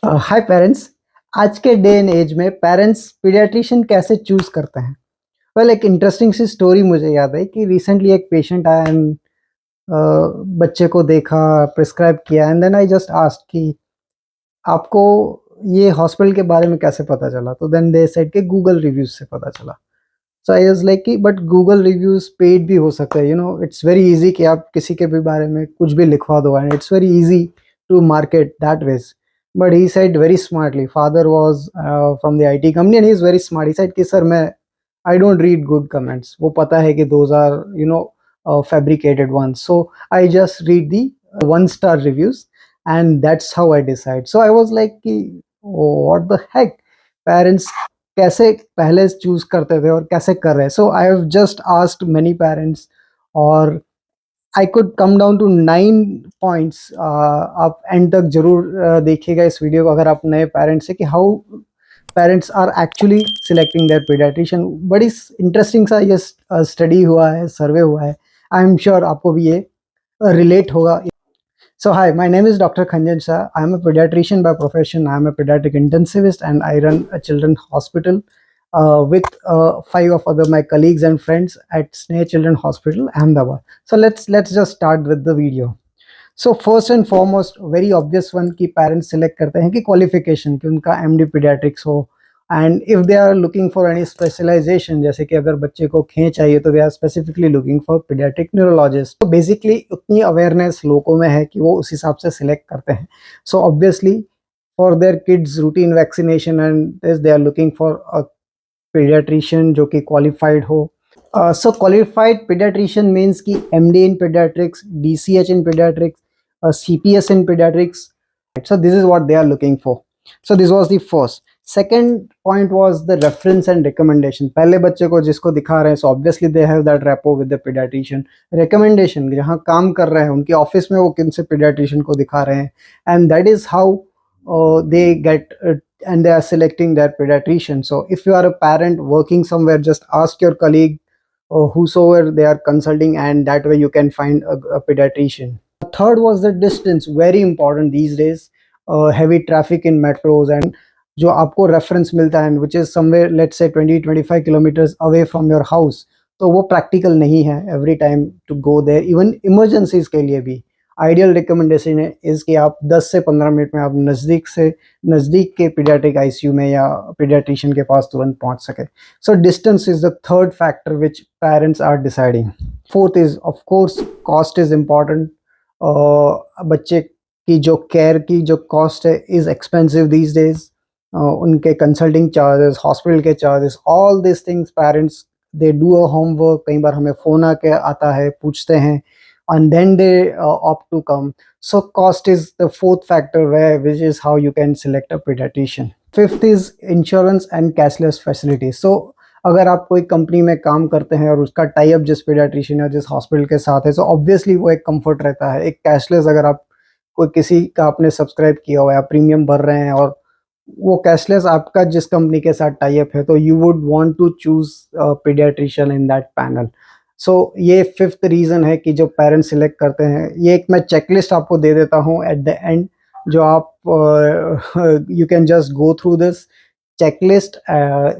हाय parents. आज के day and as में पेरेंट्स पीडियाट्रिशियन कैसे चूज करते हैं? वेल, एक इंटरेस्टिंग सी स्टोरी मुझे याद है कि रिसेंटली एक पेशेंट आया एंड बच्चे को देखा, प्रिस्क्राइब किया and then I just asked कि आपको ये हॉस्पिटल के बारे में कैसे पता चला? तो देन दे सेड कि गूगल रिव्यूज से पता चला। सो आई वाज लाइक कि बट गूगल रिव्यूज पेड भी हो सकता है, इट्स वेरी इजी कि आप किसी के भी बारे में कुछ भी लिखवा दो and it's very easy to market that ways. But he said very smartly, father was from the IT company and he is very smart. He said कि सर, मैं I don't read good comments. वो पता है कि those are fabricated ones, so I just read the one star reviews and that's how I decide. So I was like कि oh, what the heck, parents कैसे पहले choose करते थे और कैसे कर रहे हैं? So I have just asked many parents और I could come down to 9 points. आप एंड तक जरूर देखिएगा इस वीडियो को अगर आप नए पेरेंट्स हैं, कि how parents are actually selecting their paediatrician. बड़ी इंटरेस्टिंग सा ये स्टडी हुआ है, सर्वे हुआ है। आई एम श्योर आपको भी ये रिलेट होगा। So hi, my name is Dr. Khanjan Shah. I am a pediatrician by profession. I am a pediatric intensivist and I run a children's hospital with 5 of other my colleagues and friends at Sneh Children Hospital, Ahmedabad. So let's just start with the video. So first and foremost, very obvious one कि parents select करते हैं कि qualification, कि उनका MD pediatrics हो, and if they are looking for any specialization, जैसे कि अगर बच्चे को खे चाहिए तो they are specifically looking for pediatric neurologist. तो basically उतनी awareness लोगों में है कि वो उस हिसाब से select करते हैं. So obviously for their kids routine vaccination and this, they are looking for a pediatrician जो कि qualified हो. So qualified pediatrician means कि MD in pediatrics, DCH in pediatrics, CPS in pediatrics. So this is what they are looking for. So this was the first. Second point was the reference and recommendation. पहले बच्चे को जिसको दिखा रहे हैं, so obviously they have that rapport with the pediatrician. Recommendation, जहाँ काम कर रहे हैं उनके ऑफिस में वो किन से pediatrician को दिखा रहे हैं, and that is how they get and they are selecting their pediatrician. So if you are a parent working somewhere, just ask your colleague or whosoever they are consulting, and that way you can find a pediatrician. Third was the distance, very important these days. Heavy traffic in metros and जो आपको reference मिलता है which is somewhere let's say 20-25 kilometers away from your house, तो वो practical नहीं है every time to go there. Even emergencies के लिए भी आइडियल रिकमेंडेशन है इस कि आप 10 से 15 मिनट में आप नज़दीक के पीडियाट्रिक आईसीयू में या पीडियाट्रिशियन के पास तुरंत पहुंच सके. So distance is the third factor which parents are deciding. Fourth is of course cost is important. बच्चे की जो केयर की जो कॉस्ट है इज एक्सपेंसिव दीज डेज. उनके कंसल्टिंग चार्जेस, हॉस्पिटल के charges, all this things parents they do a homework. कई बार हमें फ़ोन आके आता है, पूछते हैं and then they opt to come. So cost is the fourth factor which is how you can select a pediatrician. Fifth is insurance and cashless facilities. So अगर आप कोई कंपनी में काम करते हैं और उसका टाई अप जिस पीडियाट्रिशियन या जिस हॉस्पिटल के साथ है, so ऑब्वियसली वो एक कंफर्ट रहता है. एक कैशलेस, अगर आप कोई किसी का आपने सब्सक्राइब किया हुआ है, आप प्रीमियम भर रहे हैं और वो कैशलेस आपका जिस कंपनी के साथ टाई अप है, तो you would want to choose paediatrician in that panel. So ये फिफ्थ रीज़न है कि जो पेरेंट्स सिलेक्ट करते हैं. ये एक मैं चेकलिस्ट आपको दे देता हूँ एट द एंड, जो आप you can just go through this checklist.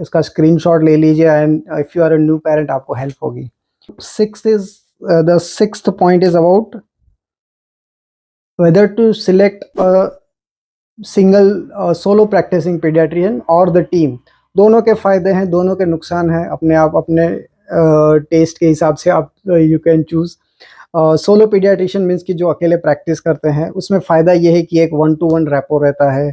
इसका स्क्रीनशॉट ले लीजिए and if you are a new parent आपको हेल्प होगी. The sixth point is about whether to select a single solo practising paediatrician or the team. दोनों के फ़ायदे हैं, दोनों के नुकसान हैं. अपने टेस्ट के हिसाब से आप you can choose. Solo paediatrician means कि जो अकेले प्रैक्टिस करते हैं, उसमें फ़ायदा ये है कि एक 1-to-1 रैपो रहता है.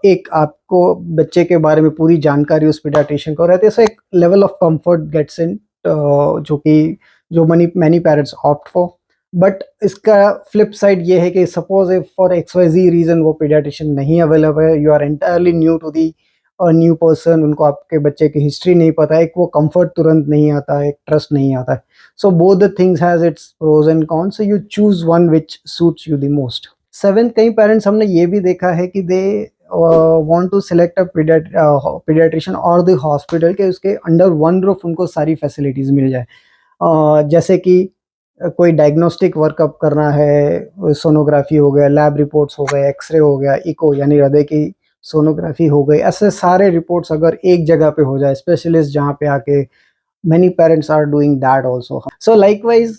एक आपको बच्चे के बारे में पूरी जानकारी उस पीडियाट्रिशियन को रहती है. सो एक level of comfort gets in, जो many parents opt for. But इसका फ्लिप साइड ये है कि suppose if for XYZ reason वो पीडियाट्रिशियन नहीं अवेलेबल है, you are entirely new to the new person, उनको आपके बच्चे की हिस्ट्री नहीं पता है, एक वो कंफर्ट तुरंत नहीं आता है, एक ट्रस्ट नहीं आता है. So both the things has its pros and cons. So you choose one which suits you the most. Seventh, कई पेरेंट्स हमने ये भी देखा है कि they want to select a paediatrician or the hospital के उसके अंडर वन रूफ उनको सारी फैसिलिटीज़ मिल जाए. जैसे कि कोई डायग्नोस्टिक वर्कअप करना है, सोनोग्राफी हो गया, लैब रिपोर्ट्स हो गए, एक्सरे हो गया, इको यानी हृदय की सोनोग्राफी हो गई, ऐसे सारे रिपोर्ट्स अगर एक जगह पे हो जाए, स्पेशलिस्ट जहाँ पे आके, many parents are doing that also. So likewise,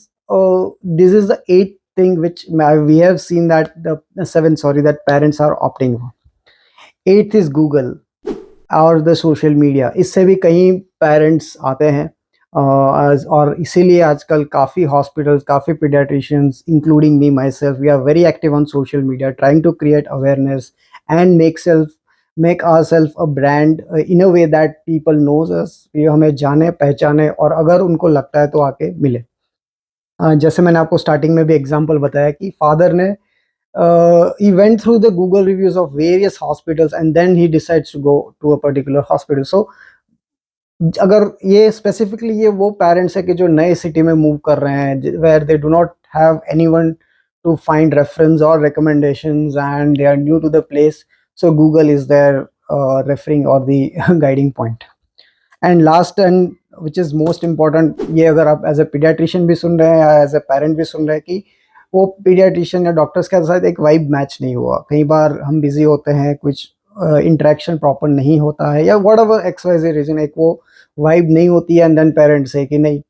this is the eighth thing which we have seen that the seven, sorry, that parents are opting for. Eighth is Google और द सोशल मीडिया। इससे भी कई parents आते हैं, और इसीलिए आजकल काफ़ी हॉस्पिटल्स, काफ़ी paediatricians including me myself, we are very active on social media trying to create awareness and make our self a brand in a way that people knows us, ये हमें जाने पहचाने, और अगर उनको लगता है तो आके मिले। जैसे मैंने आपको स्टार्टिंग में भी एग्जांपल बताया कि फादर ने he went through the Google reviews of various hospitals and then he decides to go to a particular hospital. So अगर ये स्पेसिफिकली ये वो पेरेंट्स है कि जो नए सिटी में मूव कर रहे हैं, where they do not have anyone to find reference और recommendations and they are new to the place, so Google is there referring और the guiding point. And last and which is most important, ये अगर आप as a paediatrician भी सुन रहे हैं या as a parent भी सुन रहे हैं कि वो पीडियाट्रिशियन या डॉक्टर्स के साथ एक वाइब मैच नहीं हुआ, कई बार हम बिजी होते हैं, कुछ इंटरेक्शन प्रॉपर नहीं होता है, या वट एवर XYZ रीजन, एक वो वाइब नहीं होती है, एंड देन पेरेंट्स से कि नहीं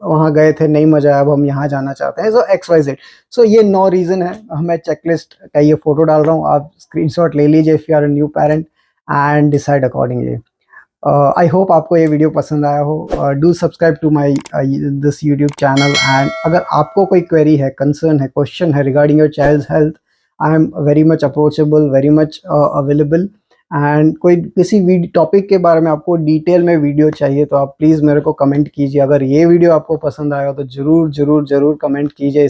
वहाँ गए थे नहीं मजा आया, अब हम यहाँ जाना चाहते हैं, सो XYZ। सो ये 9 रीज़न है। मैं चेकलिस्ट का ये फोटो डाल रहा हूँ, आप स्क्रीनशॉट ले लीजिए if you are a new parent and decide accordingly. I hope आपको ये वीडियो पसंद आया हो। Do subscribe to my this YouTube channel, and अगर आपको कोई क्वेरी है, कंसर्न है, क्वेश्चन है regarding your child's health, I am very much approachable, very much available. And कोई किसी टॉपिक के बारे में आपको डिटेल में वीडियो चाहिए तो आप प्लीज़ मेरे को कमेंट कीजिए। अगर ये वीडियो आपको पसंद आया तो ज़रूर ज़रूर ज़रूर कमेंट कीजिए।